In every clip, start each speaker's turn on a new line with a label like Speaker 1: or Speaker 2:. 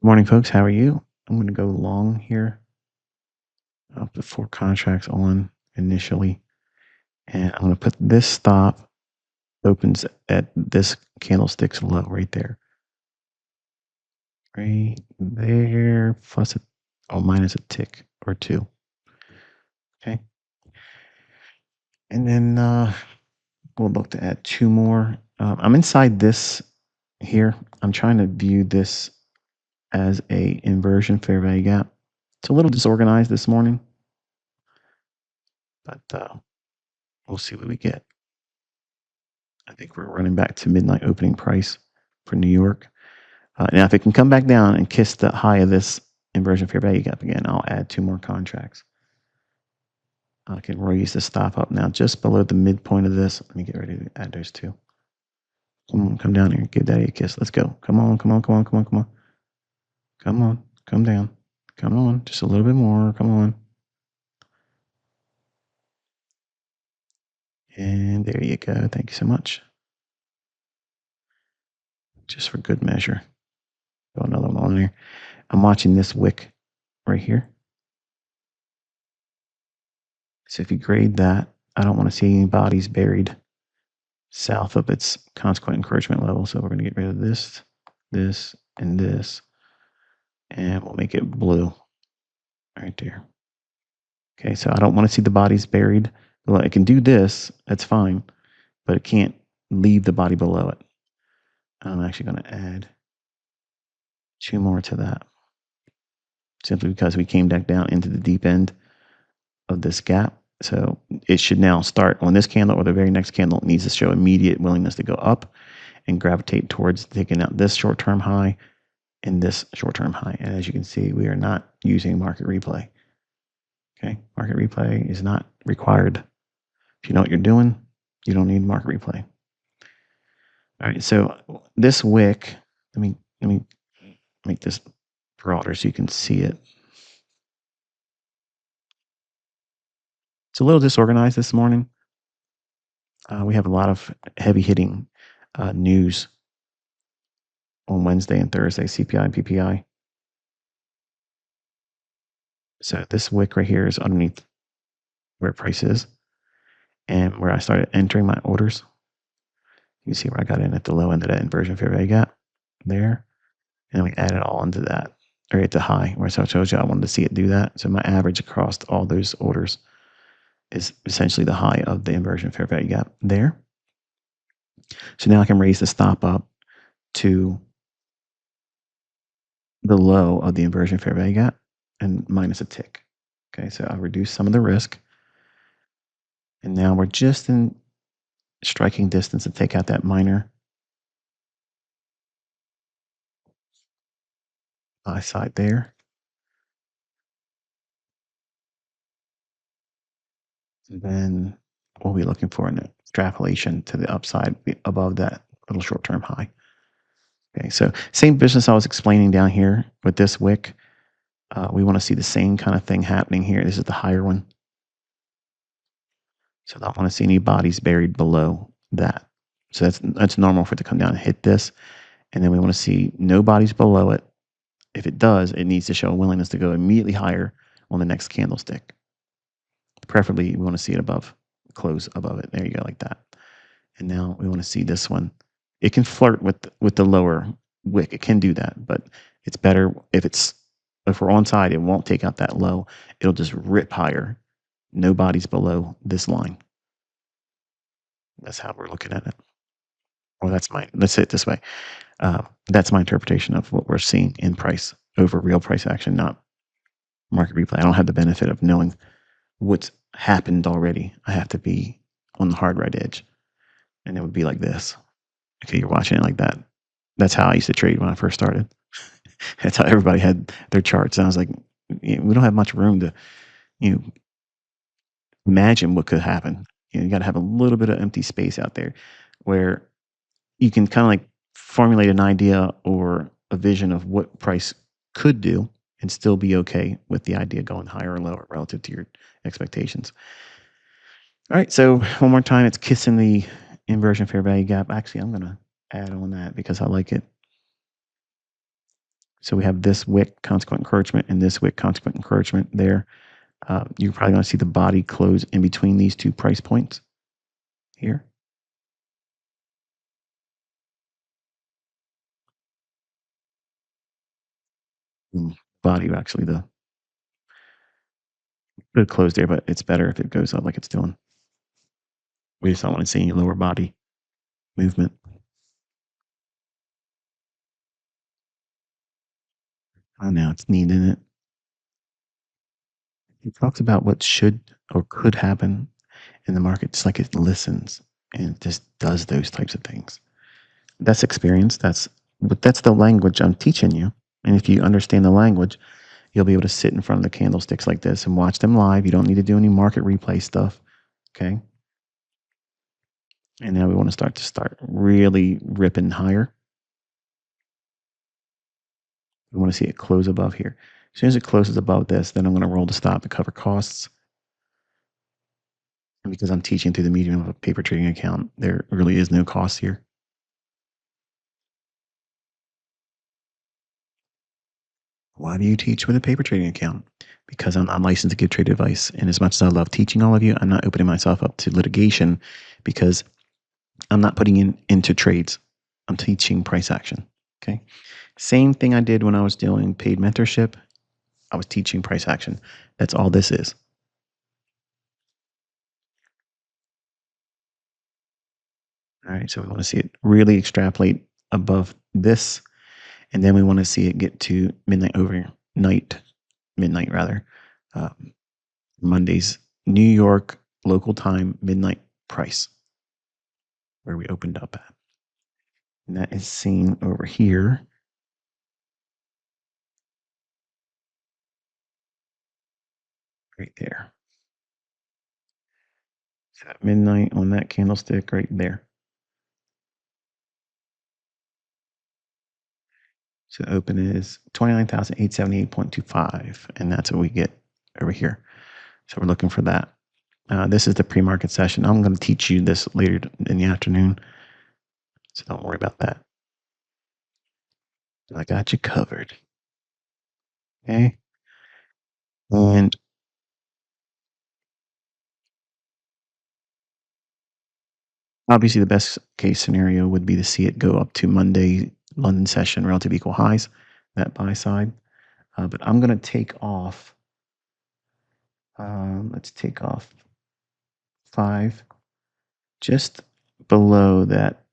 Speaker 1: Morning, folks. How are you? I'm going to go long here, up to 4 contracts on initially. And I'm going to put this stop opens at this candlestick's low right there. Right there, plus a, oh, minus a tick or two. Okay. And then we'll look to add two more. I'm inside this here. I'm trying to view this as a inversion fair value gap. It's a little disorganized this morning, but we'll see what we get. I think we're running back to midnight opening price for New York. Now, if it can come back down and kiss the high of this inversion fair value gap again, I'll add two more contracts. I can raise the stop up now just below the midpoint of this. Let me get ready to add those two. Come on, come down here. Give Daddy a kiss. Let's go. Come on, come on, come on, come on, come on. Come on, come down. Come on, just a little bit more. Come on. And there you go. Thank you so much. Just for good measure. Go another one on there. I'm watching this wick right here. So if you grade that, I don't want to see any bodies buried south of its consequent encouragement level. So we're going to get rid of this, this, and this. And we'll make it blue right there. Okay, so I don't want to see the bodies buried. Well, it can do this, that's fine, but it can't leave the body below it. I'm actually going to add two more to that, simply because we came back down into the deep end of this gap. So it should now start on this candle or the very next candle. It needs to show immediate willingness to go up and gravitate towards taking out this short-term high and this short-term high. And as you can see, we are not using market replay. Okay, market replay is not required. If you know what you're doing, you don't need market replay. All right, so this wick, let me make this broader so you can see it. It's a little disorganized this morning. We have a lot of heavy hitting news on Wednesday and Thursday, CPI and PPI. So this wick right here is underneath where price is and where I started entering my orders. You see where I got in at the low end of that inversion fair value gap there. And we added all into that, or at the high, where I told you I wanted to see it do that. So my average across all those orders is essentially the high of the inversion fair value gap there. So now I can raise the stop up to the low of the inversion fair value gap and minus a tick. Okay, so I reduce some of the risk. And now we're just in striking distance to take out that minor buy side there. And then we'll be looking for an extrapolation to the upside above that little short-term high. Okay, so same business I was explaining down here with this wick. We want to see the same kind of thing happening here. This is the higher one. So I don't want to see any bodies buried below that. So that's normal for it to come down and hit this. And then we want to see no bodies below it. If it does, it needs to show a willingness to go immediately higher on the next candlestick. Preferably, we want to see it above, close above it. There you go, like that. And now we want to see this one. It can flirt with the lower wick. It can do that, but it's better if we're on side, it won't take out that low. It'll just rip higher. No bodies below this line. That's how we're looking at it. Or let's say it this way. That's my interpretation of what we're seeing in price over real price action, not market replay. I don't have the benefit of knowing what's happened already. I have to be on the hard right edge. And it would be like this. Okay, you're watching it like that. That's how I used to trade when I first started. That's how everybody had their charts. And I was like, we don't have much room to, imagine what could happen. You got to have a little bit of empty space out there where you can kind of like formulate an idea or a vision of what price could do and still be okay with the idea going higher or lower relative to your expectations. All right, so one more time, it's kissing the inversion fair value gap. Actually, I'm going to add on that because I like it. So we have this wick, consequent encouragement, and this wick, consequent encouragement there. You're probably going to see the body close in between these two price points here. Body actually the could close there, but it's better if it goes up like it's doing. We just don't want to see any lower body movement. Oh, now it's neat, isn't it? He talks about what should or could happen in the market. It's like it listens and it just does those types of things. That's experience. That's the language I'm teaching you. And if you understand the language, you'll be able to sit in front of the candlesticks like this and watch them live. You don't need to do any market replay stuff. Okay. And now we want to start really ripping higher. We want to see it close above here. As soon as it closes above this, then I'm going to roll the stop to cover costs. And because I'm teaching through the medium of a paper trading account, there really is no cost here. Why do you teach with a paper trading account? Because I'm licensed to give trade advice. And as much as I love teaching all of you, I'm not opening myself up to litigation because I'm not putting into trades. I'm teaching price action. Okay. Same thing I did when I was doing paid mentorship. I was teaching price action. That's all this is. All right. So we want to see it really extrapolate above this. And then we want to see it get to midnight rather. Monday's New York local time, midnight price, where we opened up at. And that is seen over here. Right there. So at midnight on that candlestick right there. So the open is 29,878.25. And that's what we get over here. So we're looking for that. This is the pre-market session. I'm going to teach you this later in the afternoon. So don't worry about that. I got you covered. Okay. And obviously, the best case scenario would be to see it go up to Monday London session, relative equal highs, that buy side. But I'm going to take off. Let's take off 5 just below that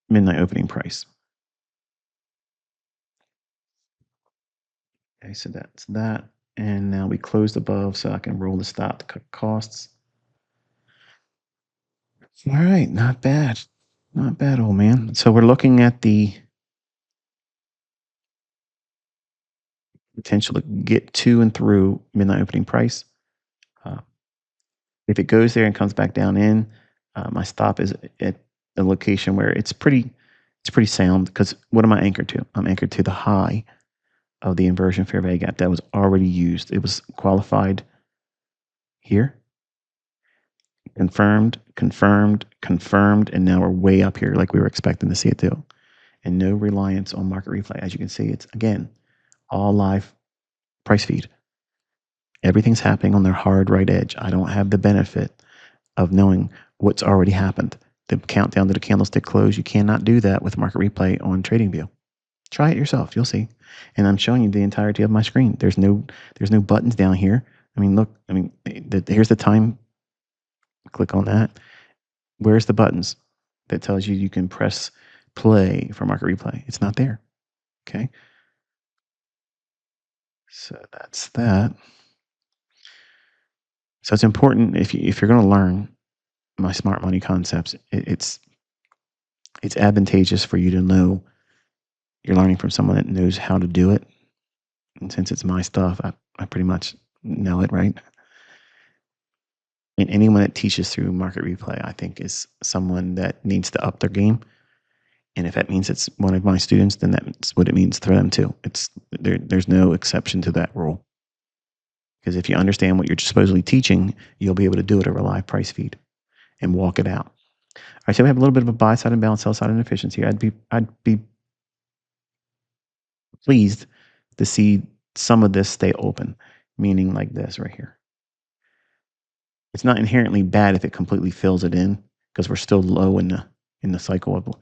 Speaker 1: midnight opening price. Okay, so that's that. And now we closed above, so I can roll the stop to cut costs. All right, not bad. Not bad, old man. So we're looking at the potential to get to and through midnight opening price. Uh, if it goes there and comes back down in, my stop is at a location where it's pretty sound because what am I anchored to? I'm anchored to the high of the inversion fair value gap that was already used. It was qualified here, confirmed, confirmed, confirmed, and now we're way up here like we were expecting to see it do. And no reliance on market replay. As you can see, it's again all live price feed. Everything's happening on their hard right edge. I don't have the benefit of knowing what's already happened. The countdown to the candlestick close, you cannot do that with market replay on TradingView. Try it yourself, you'll see. And I'm showing you the entirety of my screen. There's no buttons down here. I mean, look, here's the time. Click on that. Where's the buttons that tells you can press play for market replay? It's not there. Okay. So that's that. So it's important if you're going to learn my smart money concepts, it's advantageous for you to know you're learning from someone that knows how to do it. And since it's my stuff, I pretty much know it, right? And anyone that teaches through market replay, I think, is someone that needs to up their game. And if that means it's one of my students, then that's what it means for them too. There's no exception to that rule. Because if you understand what you're supposedly teaching, you'll be able to do it over a live price feed and walk it out. All right, so we have a little bit of a buy side imbalance, sell side inefficiency. I'd be pleased to see some of this stay open, meaning like this right here. It's not inherently bad if it completely fills it in because we're still low in the cycle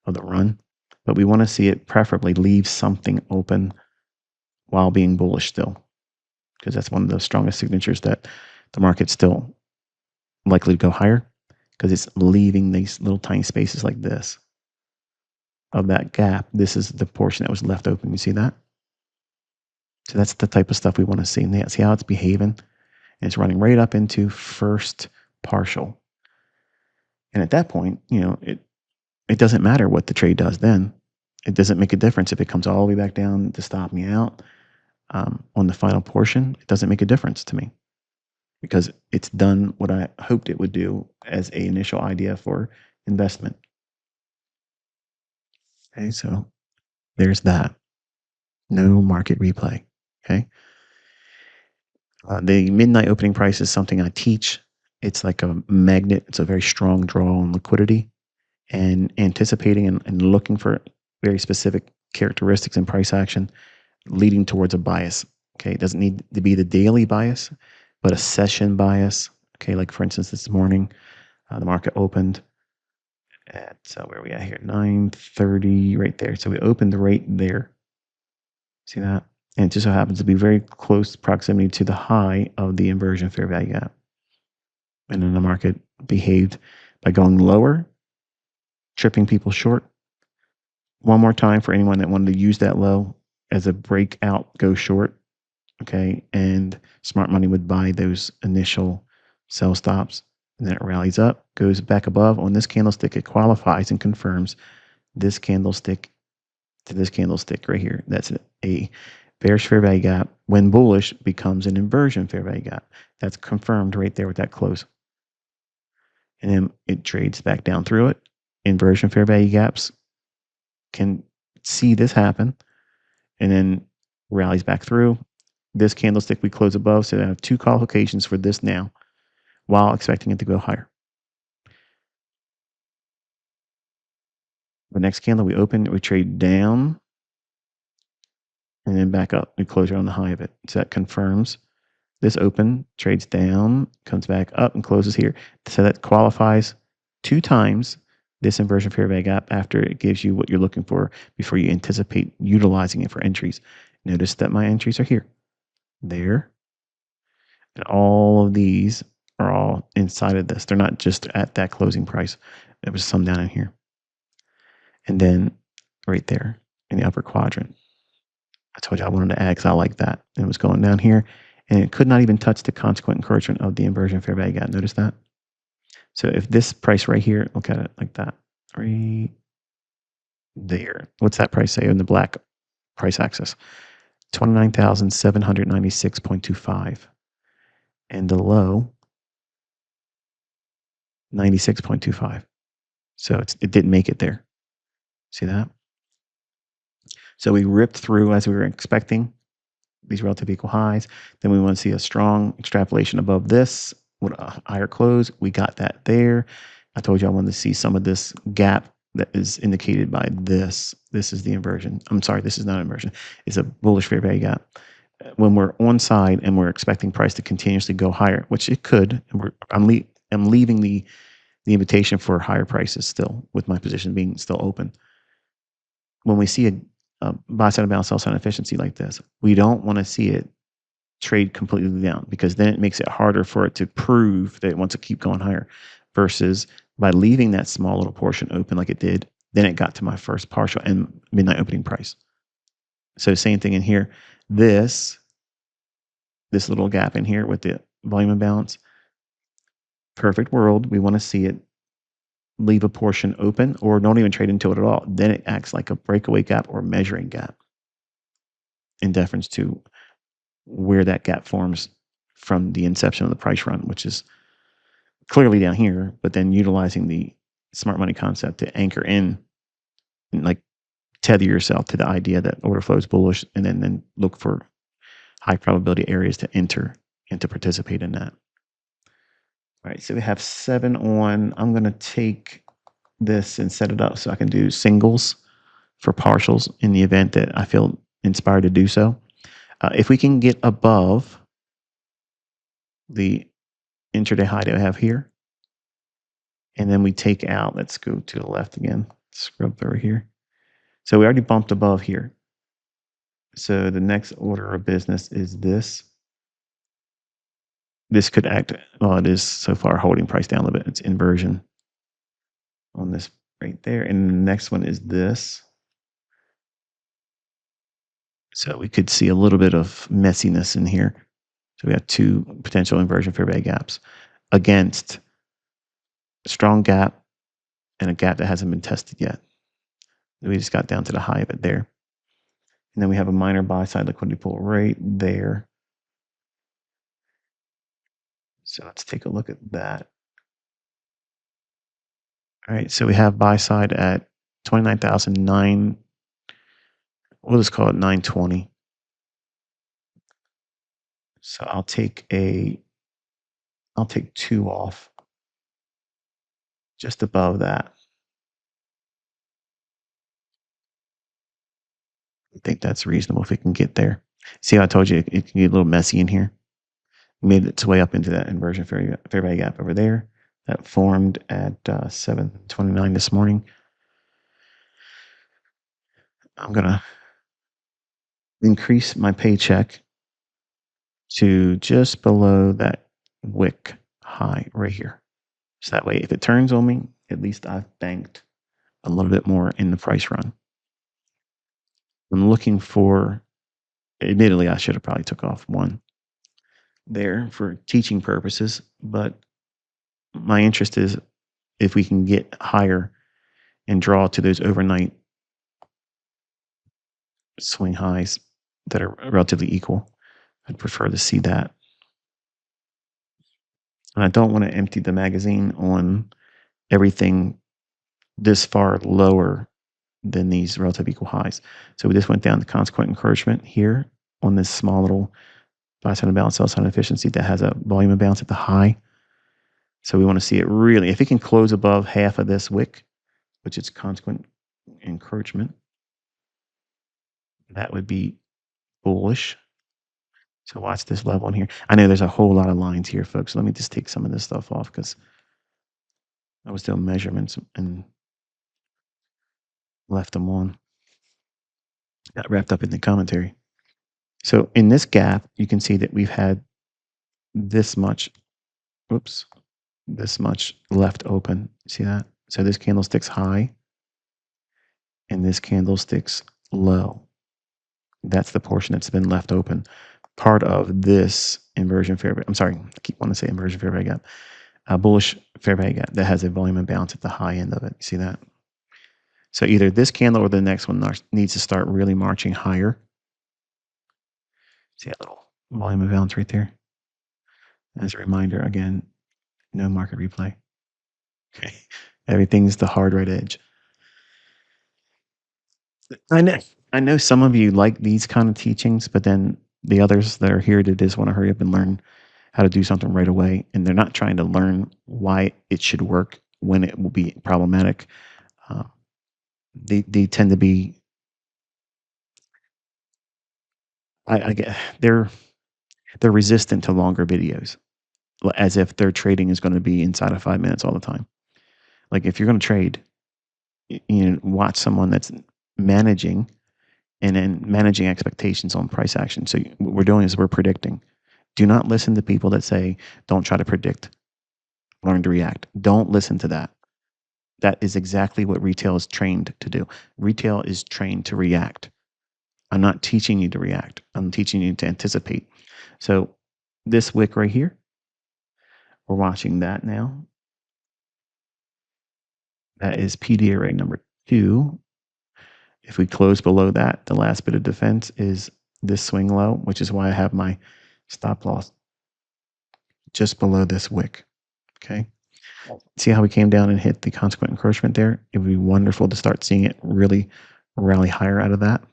Speaker 1: of the run, but we want to see it preferably leave something open while being bullish still, because that's one of the strongest signatures that the market's still likely to go higher, because it's leaving these little tiny spaces like this of that gap. This is the portion that was left open. You see that? So that's the type of stuff we want to see. And see how it's behaving? And it's running right up into first partial. And at that point, it doesn't matter what the trade does then. It doesn't make a difference if it comes all the way back down to stop me out on the final portion. It doesn't make a difference to me because it's done what I hoped it would do as an initial idea for investment. Okay, so there's that. No market replay. Okay. The midnight opening price is something I teach. It's like a magnet. It's a very strong draw on liquidity, and anticipating and looking for very specific characteristics in price action leading towards a bias. Okay. It doesn't need to be the daily bias, but a session bias. Okay. Like for instance, this morning, the market opened at, where are we at here? 9:30 right there. So we opened right there. See that? And it just so happens to be very close proximity to the high of the inversion fair value gap. And then the market behaved by going lower, tripping people short. One more time for anyone that wanted to use that low as a breakout, go short. Okay. And smart money would buy those initial sell stops. And then it rallies up, goes back above. On this candlestick, it qualifies and confirms this candlestick to this candlestick right here. That's a bearish fair value gap. When bullish, becomes an inversion fair value gap. That's confirmed right there with that close. And then it trades back down through it. Inversion fair value gaps can see this happen and then rallies back through. This candlestick we close above, so I have two qualifications for this now while expecting it to go higher. The next candle we open, we trade down and then back up. We close on the high of it. So that confirms this open, trades down, comes back up and closes here. So that qualifies two times this inversion fair value gap after it gives you what you're looking for before you anticipate utilizing it for entries. Notice that my entries are here, there, and all of these are all inside of this. They're not just at that closing price. There was some down in here. And then right there in the upper quadrant. I told you I wanted to add because I like that. And it was going down here. And it could not even touch the consequent encouragement of the inversion fair value gap. Notice that? So if this price right here, look at it like that. Right there. What's that price say in the black price axis? 29,796.25. And the low, 96.25. So it didn't make it there. See that? So we ripped through as we were expecting these relative equal highs. Then we want to see a strong extrapolation above this with a higher close. We got that there. I told you I wanted to see some of this gap that is indicated by this. This is the inversion. I'm sorry, this is not inversion. It's a bullish fair value gap. When we're on side and we're expecting price to continuously go higher, which it could, and I'm leaving the invitation for higher prices still with my position being still open. When we see a buy side balance, sell side efficiency like this, we don't want to see it trade completely down because then it makes it harder for it to prove that it wants to keep going higher versus by leaving that small little portion open like it did, then it got to my first partial and midnight opening price. So same thing in here. This little gap in here with the volume imbalance, perfect world. We want to see it leave a portion open or don't even trade into it at all. Then it acts like a breakaway gap or measuring gap in deference to where that gap forms from the inception of the price run, which is clearly down here, but then utilizing the smart money concept to anchor in and like tether yourself to the idea that order flow is bullish and then look for high probability areas to enter and to participate in that. All right, so we have 7 on. I'm going to take this and set it up so I can do singles for partials in the event that I feel inspired to do so. If we can get above the intraday high that we have here, and then we take out, let's go to the left again, scrub over here. So we already bumped above here. So the next order of business is this. This could act, well, it is so far holding price down a little bit. It's inversion on this right there. And the next one is this. So we could see a little bit of messiness in here. So we have two potential inversion fair value gaps against a strong gap and a gap that hasn't been tested yet. We just got down to the high of it there. And then we have a minor buy side liquidity pool right there. So let's take a look at that. All right, so we have buy side at 29,009. We'll just call it 920. So I'll take 2 off just above that. I think that's reasonable if we can get there. See how I told you it can get a little messy in here? Made its way up into that inversion fair value gap over there. That formed at 7:29 this morning. I'm going to increase my paycheck to just below that wick high right here. So that way, if it turns on me, at least I've banked a little bit more in the price run. I'm looking for, admittedly, I should have probably took off one there for teaching purposes, but my interest is if we can get higher and draw to those overnight swing highs that are relatively equal. I'd prefer to see that. And I don't want to empty the magazine on everything this far lower than these relative equal highs. So we just went down to consequent encouragement here on this small little buy side imbalance, sell side efficiency that has a volume imbalance at the high. So we want to see it really, if it can close above half of this wick, which is consequent encouragement, that would be bullish. So watch this level in here. I know there's a whole lot of lines here, folks. Let me just take some of this stuff off because I was doing measurements and left them on. Got wrapped up in the commentary. So in this gap, you can see that we've had this much, oops, this much left open. See that? So this candlestick's high and this candlestick's low. That's the portion that's been left open. Part of this inversion fair value, I'm sorry, I keep wanting to say inversion fair value gap, a bullish fair value gap that has a volume imbalance at the high end of it. See that? So either this candle or the next one needs to start really marching higher. See that little volume imbalance right there? As a reminder, again, no market replay. Okay. Everything's the hard right edge. I know some of you like these kind of teachings, but then the others that are here that just want to hurry up and learn how to do something right away, and they're not trying to learn why it should work when it will be problematic. They tend to be, I get they're resistant to longer videos, as if their trading is going to be inside of 5 minutes all the time. Like if you're going to trade, you know, watch someone that's managing and then managing expectations on price action. So what we're doing is we're predicting. Do not listen to people that say, don't try to predict, learn to react. Don't listen to that. That is exactly what retail is trained to do. Retail is trained to react. I'm not teaching you to react. I'm teaching you to anticipate. So this wick right here, we're watching that now. That is PD array number 2. If we close below that, the last bit of defense is this swing low, which is why I have my stop loss just below this wick. Okay. See how we came down and hit the consequent encroachment there? It would be wonderful to start seeing it really rally higher out of that.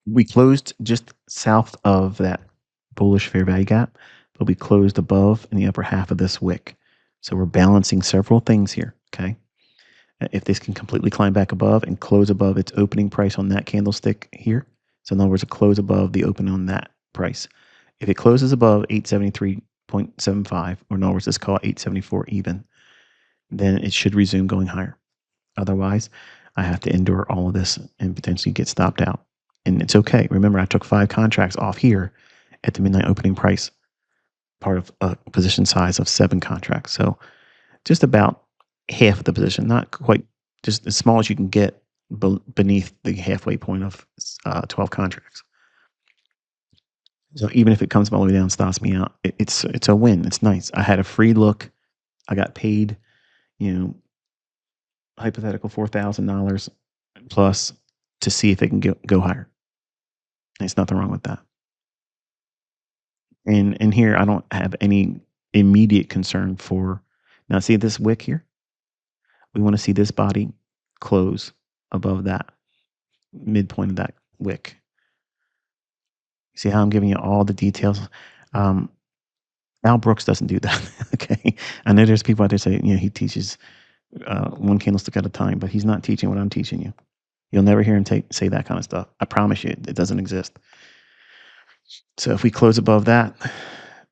Speaker 1: We closed just south of that bullish fair value gap, but we closed above in the upper half of this wick. So we're balancing several things here, okay? If this can completely climb back above and close above its opening price on that candlestick here, so in other words, a close above the open on that price. If it closes above 873.75, or in other words, let's call it 874 even, then it should resume going higher. Otherwise, I have to endure all of this and potentially get stopped out. And it's okay. Remember, I took 5 contracts off here at the midnight opening price, part of a position size of 7 contracts. So just about half of the position, not quite, just as small as you can get beneath the halfway point of 12 contracts. So even if it comes all the way down, stops me out, it's a win. It's nice. I had a free look. I got paid, you know, hypothetical $4,000 plus to see if it can go higher. There's nothing wrong with that. And here I don't have any immediate concern for. Now see this wick here? We want to see this body close above that midpoint of that wick. See how I'm giving you all the details? Um, Al Brooks doesn't do that. Okay, I know there's people out there saying, he teaches one candlestick at a time, but he's not teaching what I'm teaching you. You'll never hear him say that kind of stuff. I promise you, it doesn't exist. So if we close above that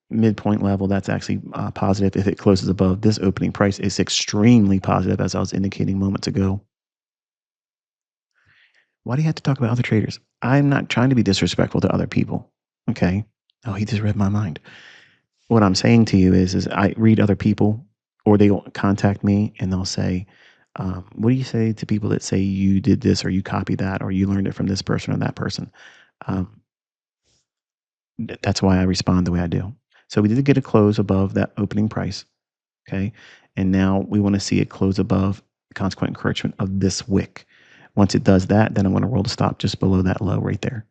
Speaker 1: midpoint level, that's actually positive. If it closes above this opening price, it's extremely positive, as I was indicating moments ago. Why do you have to talk about other traders? I'm not trying to be disrespectful to other people. Okay. Oh, he just read my mind. What I'm saying to you is I read other people, or they will contact me and they'll say, what do you say to people that say you did this or you copied that or you learned it from this person or that person? Um, that's why I respond the way I do. So we did get a close above that opening price. Okay. And now we want to see it close above the consequent encouragement of this wick. Once it does that, then I'm going to roll the stop just below that low right there.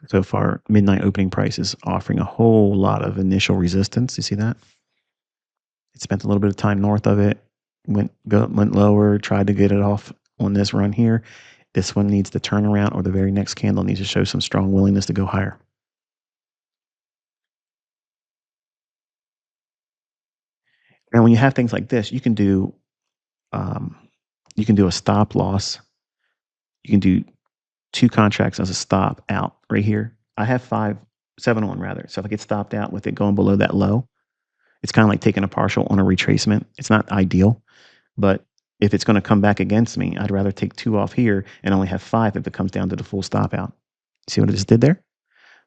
Speaker 1: So far, midnight opening price is offering a whole lot of initial resistance. You see that? It spent a little bit of time north of it, went lower, tried to get it off on this run here. This one needs to turn around, or the very next candle needs to show some strong willingness to go higher. Now, when you have things like this, um, you can do a stop loss. You can do 2 contracts as a stop out right here. I have 7 on rather. So if I get stopped out with it going below that low, it's kind of like taking a partial on a retracement. It's not ideal, but if it's going to come back against me, I'd rather take 2 off here and only have 5 if it comes down to the full stop out. See what I just did there?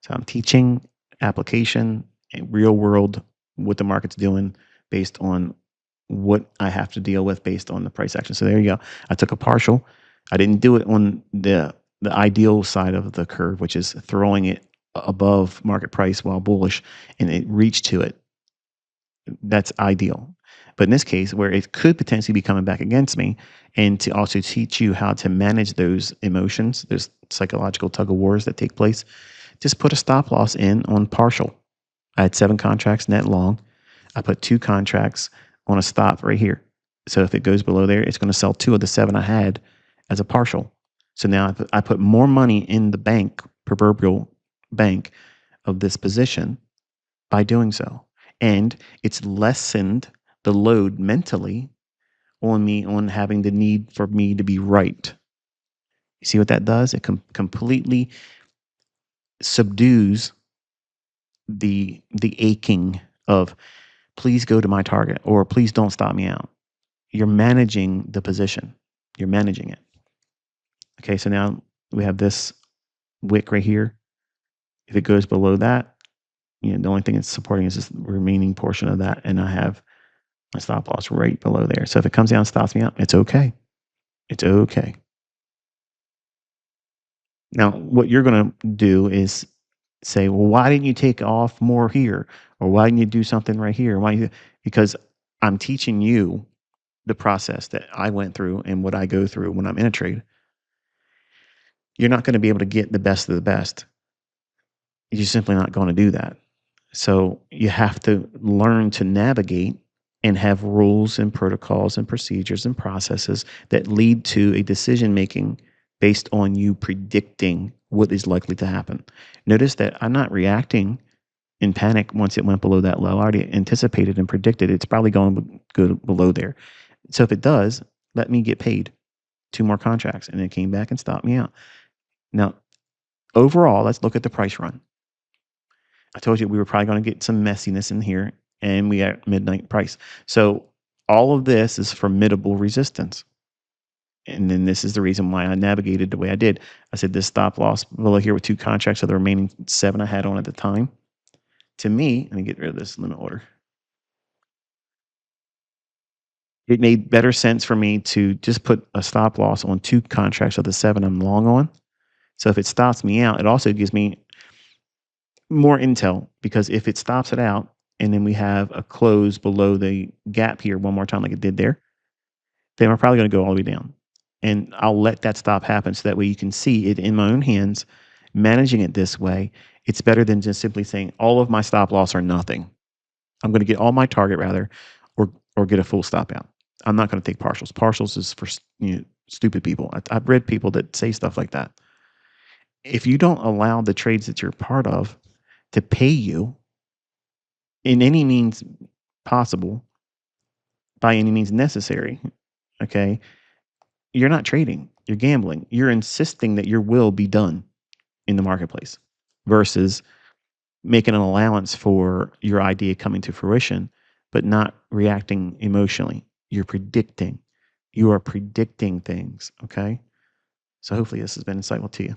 Speaker 1: So I'm teaching application and real world what the market's doing based on what I have to deal with based on the price action. So there you go. I took a partial. I didn't do it on the ideal side of the curve, which is throwing it above market price while bullish, and it reached to it. That's ideal. But in this case, where it could potentially be coming back against me, and to also teach you how to manage those emotions, those psychological tug of wars that take place, just put a stop loss in on partial. I had 7 contracts net long. I put 2 contracts on a stop right here. So if it goes below there, it's going to sell 2 of the 7 I had as a partial. So now I put more money in the bank, proverbial bank of this position by doing so. And it's lessened the load mentally on me on having the need for me to be right. You see what that does? It completely subdues the aching of please go to my target or please don't stop me out. You're managing the position. You're managing it. Okay, so now we have this wick right here. If it goes below that, the only thing it's supporting is this remaining portion of that, and I have my stop loss right below there. So if it comes down and stops me out, it's okay. It's okay. Now, what you're going to do is say, well, why didn't you take off more here? Or why didn't you do something right here? Because I'm teaching you the process that I went through and what I go through when I'm in a trade. You're not going to be able to get the best of the best. You're simply not going to do that. So you have to learn to navigate and have rules and protocols and procedures and processes that lead to a decision making based on you predicting what is likely to happen. Notice that I'm not reacting in panic once it went below that low. I already anticipated and predicted it's probably going to go below there. So if it does, let me get paid 2 more contracts. And it came back and stopped me out. Now, overall, let's look at the price run. I told you we were probably going to get some messiness in here, and we got midnight price. So all of this is formidable resistance. And then this is the reason why I navigated the way I did. I said this stop loss below here with 2 contracts of the remaining 7 I had on at the time. To me, let me get rid of this limit order. It made better sense for me to just put a stop loss on 2 contracts of the 7 I'm long on. So if it stops me out, it also gives me more intel, because if it stops it out and then we have a close below the gap here one more time like it did there, then we're probably going to go all the way down. And I'll let that stop happen so that way you can see it in my own hands. Managing it this way, it's better than just simply saying all of my stop loss are nothing. I'm going to get all my target rather, or get a full stop out. I'm not going to take partials. Partials is for stupid people. I've read people that say stuff like that. If you don't allow the trades that you're part of to pay you in any means possible, by any means necessary, okay, you're not trading. You're gambling. You're insisting that your will be done in the marketplace versus making an allowance for your idea coming to fruition, but not reacting emotionally. You're predicting. You are predicting things, okay? So hopefully this has been insightful to you.